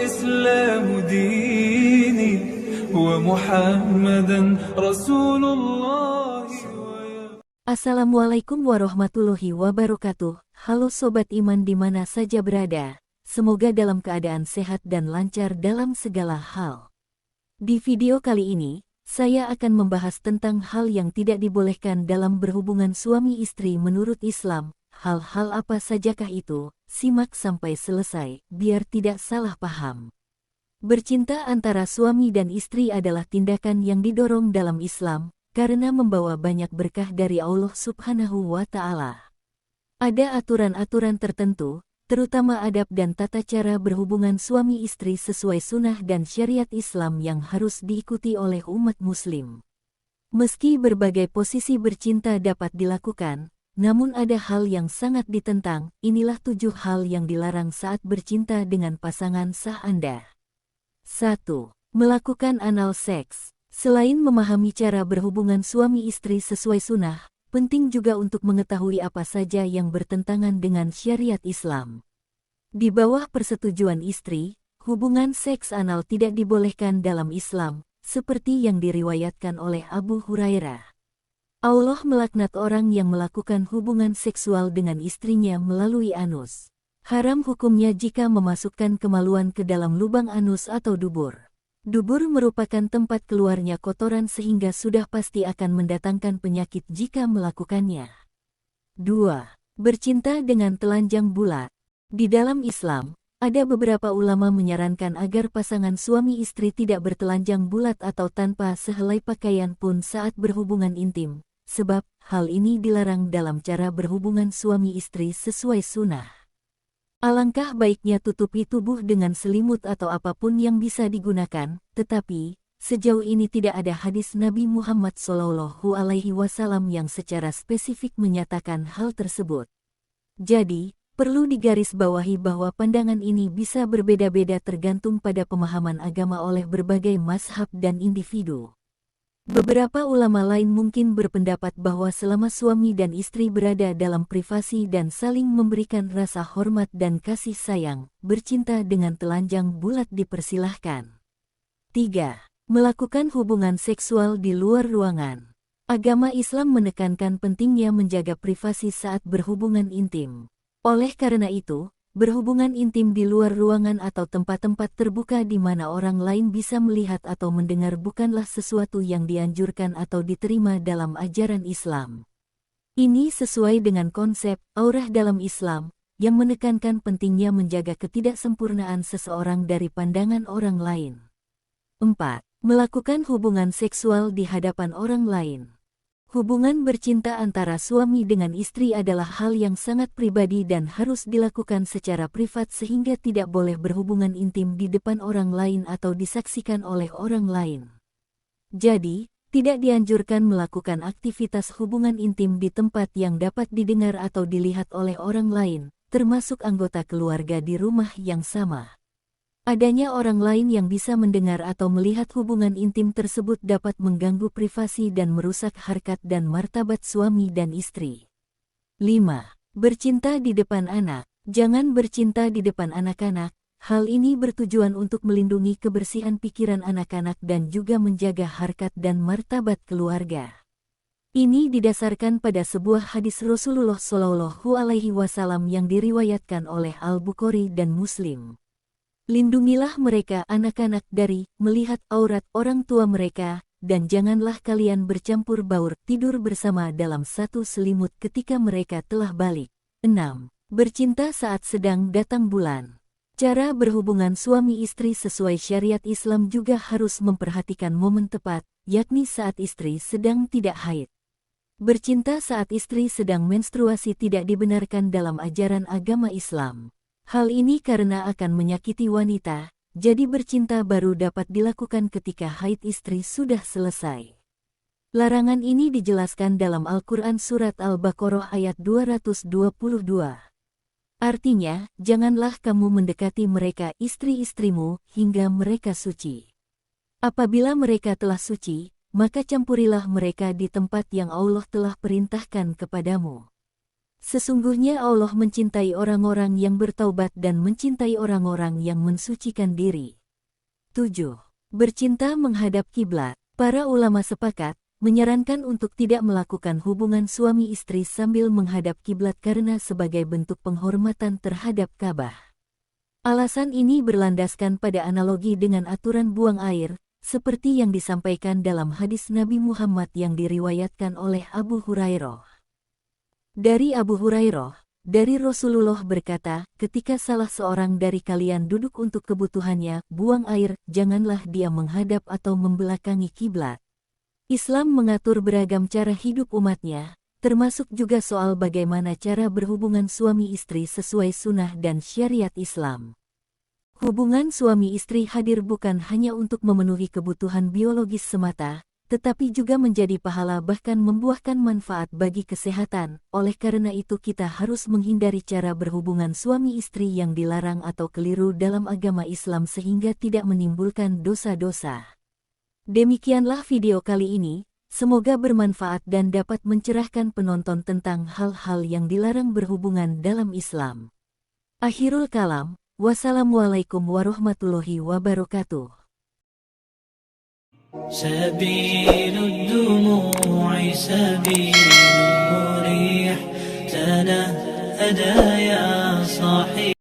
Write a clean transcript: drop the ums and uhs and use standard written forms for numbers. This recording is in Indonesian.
والإسلام ديني ومحمدا رسول الله. Assalamualaikum warahmatullahi wabarakatuh. Halo Sobat Iman di mana saja berada. Semoga dalam keadaan sehat dan lancar dalam segala hal. Di video kali ini, saya akan membahas tentang hal yang tidak dibolehkan dalam berhubungan suami istri menurut Islam. Hal-hal apa sajakah itu? Simak sampai selesai, biar tidak salah paham. Bercinta antara suami dan istri adalah tindakan yang didorong dalam Islam, karena membawa banyak berkah dari Allah Subhanahu wa Ta'ala. Ada aturan-aturan tertentu, terutama adab dan tata cara berhubungan suami istri sesuai sunnah dan syariat Islam yang harus diikuti oleh umat Muslim. Meski berbagai posisi bercinta dapat dilakukan, namun ada hal yang sangat ditentang. Inilah 7 hal yang dilarang saat bercinta dengan pasangan sah Anda. 1. Melakukan anal seks. Selain memahami cara berhubungan suami istri sesuai sunnah, penting juga untuk mengetahui apa saja yang bertentangan dengan syariat Islam. Di bawah persetujuan istri, hubungan seks anal tidak dibolehkan dalam Islam, seperti yang diriwayatkan oleh Abu Hurairah. Allah melaknat orang yang melakukan hubungan seksual dengan istrinya melalui anus. Haram hukumnya jika memasukkan kemaluan ke dalam lubang anus atau dubur. Dubur merupakan tempat keluarnya kotoran sehingga sudah pasti akan mendatangkan penyakit jika melakukannya. 2. Bercinta dengan telanjang bulat. Di dalam Islam, ada beberapa ulama menyarankan agar pasangan suami istri tidak bertelanjang bulat atau tanpa sehelai pakaian pun saat berhubungan intim, sebab hal ini dilarang dalam cara berhubungan suami istri sesuai sunnah. Alangkah baiknya tutupi tubuh dengan selimut atau apapun yang bisa digunakan, tetapi sejauh ini tidak ada hadis Nabi Muhammad SAW yang secara spesifik menyatakan hal tersebut. Jadi, perlu digarisbawahi bahwa pandangan ini bisa berbeda-beda tergantung pada pemahaman agama oleh berbagai mazhab dan individu. Beberapa ulama lain mungkin berpendapat bahwa selama suami dan istri berada dalam privasi dan saling memberikan rasa hormat dan kasih sayang, bercinta dengan telanjang bulat dipersilahkan. 3. Melakukan hubungan seksual di luar ruangan. Agama Islam menekankan pentingnya menjaga privasi saat berhubungan intim. Oleh karena itu, berhubungan intim di luar ruangan atau tempat-tempat terbuka di mana orang lain bisa melihat atau mendengar bukanlah sesuatu yang dianjurkan atau diterima dalam ajaran Islam. Ini sesuai dengan konsep aurah dalam Islam, yang menekankan pentingnya menjaga ketidaksempurnaan seseorang dari pandangan orang lain. 4. Melakukan hubungan seksual di hadapan orang lain. Hubungan bercinta antara suami dengan istri adalah hal yang sangat pribadi dan harus dilakukan secara privat sehingga tidak boleh berhubungan intim di depan orang lain atau disaksikan oleh orang lain. Jadi, tidak dianjurkan melakukan aktivitas hubungan intim di tempat yang dapat didengar atau dilihat oleh orang lain, termasuk anggota keluarga di rumah yang sama. Adanya orang lain yang bisa mendengar atau melihat hubungan intim tersebut dapat mengganggu privasi dan merusak harkat dan martabat suami dan istri. 5. Bercinta di depan anak. Jangan bercinta di depan anak-anak. Hal ini bertujuan untuk melindungi kebersihan pikiran anak-anak dan juga menjaga harkat dan martabat keluarga. Ini didasarkan pada sebuah hadis Rasulullah SAW yang diriwayatkan oleh Al-Bukhari dan Muslim. Lindungilah mereka anak-anak dari melihat aurat orang tua mereka, dan janganlah kalian bercampur baur tidur bersama dalam satu selimut ketika mereka telah balik. 6. Bercinta saat sedang datang bulan. Cara berhubungan suami istri sesuai syariat Islam juga harus memperhatikan momen tepat, yakni saat istri sedang tidak haid. Bercinta saat istri sedang menstruasi tidak dibenarkan dalam ajaran agama Islam. Hal ini karena akan menyakiti wanita, jadi bercinta baru dapat dilakukan ketika haid istri sudah selesai. Larangan ini dijelaskan dalam Al-Quran Surat Al-Baqarah ayat 222. Artinya, janganlah kamu mendekati mereka istri-istrimu hingga mereka suci. Apabila mereka telah suci, maka campurilah mereka di tempat yang Allah telah perintahkan kepadamu. Sesungguhnya Allah mencintai orang-orang yang bertaubat dan mencintai orang-orang yang mensucikan diri. 7. Bercinta menghadap kiblat. Para ulama sepakat menyarankan untuk tidak melakukan hubungan suami istri sambil menghadap kiblat karena sebagai bentuk penghormatan terhadap Ka'bah. Alasan ini berlandaskan pada analogi dengan aturan buang air, seperti yang disampaikan dalam hadis Nabi Muhammad yang diriwayatkan oleh Abu Hurairah. Dari Abu Hurairah, dari Rasulullah berkata, ketika salah seorang dari kalian duduk untuk kebutuhannya, buang air, janganlah dia menghadap atau membelakangi kiblat. Islam mengatur beragam cara hidup umatnya, termasuk juga soal bagaimana cara berhubungan suami istri sesuai sunnah dan syariat Islam. Hubungan suami istri hadir bukan hanya untuk memenuhi kebutuhan biologis semata, tetapi juga menjadi pahala bahkan membuahkan manfaat bagi kesehatan. Oleh karena itu kita harus menghindari cara berhubungan suami istri yang dilarang atau keliru dalam agama Islam sehingga tidak menimbulkan dosa-dosa. Demikianlah video kali ini, semoga bermanfaat dan dapat mencerahkan penonton tentang hal-hal yang dilarang berhubungan dalam Islam. Akhirul kalam, wassalamualaikum warahmatullahi wabarakatuh. سبيل الدموع سبيل مريح تنهدى يا صاحي